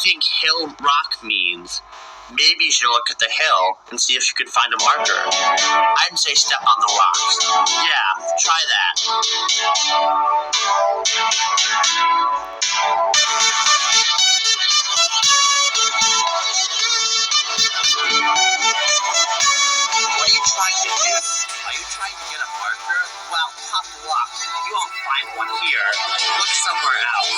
think hill rock means, maybe you should look at the hill and see if you could find a marker. I'd say step on the rocks. Yeah, try that. What are you trying to do? Are you trying to get a marker? Well, tough luck. You won't find one here. Look somewhere else.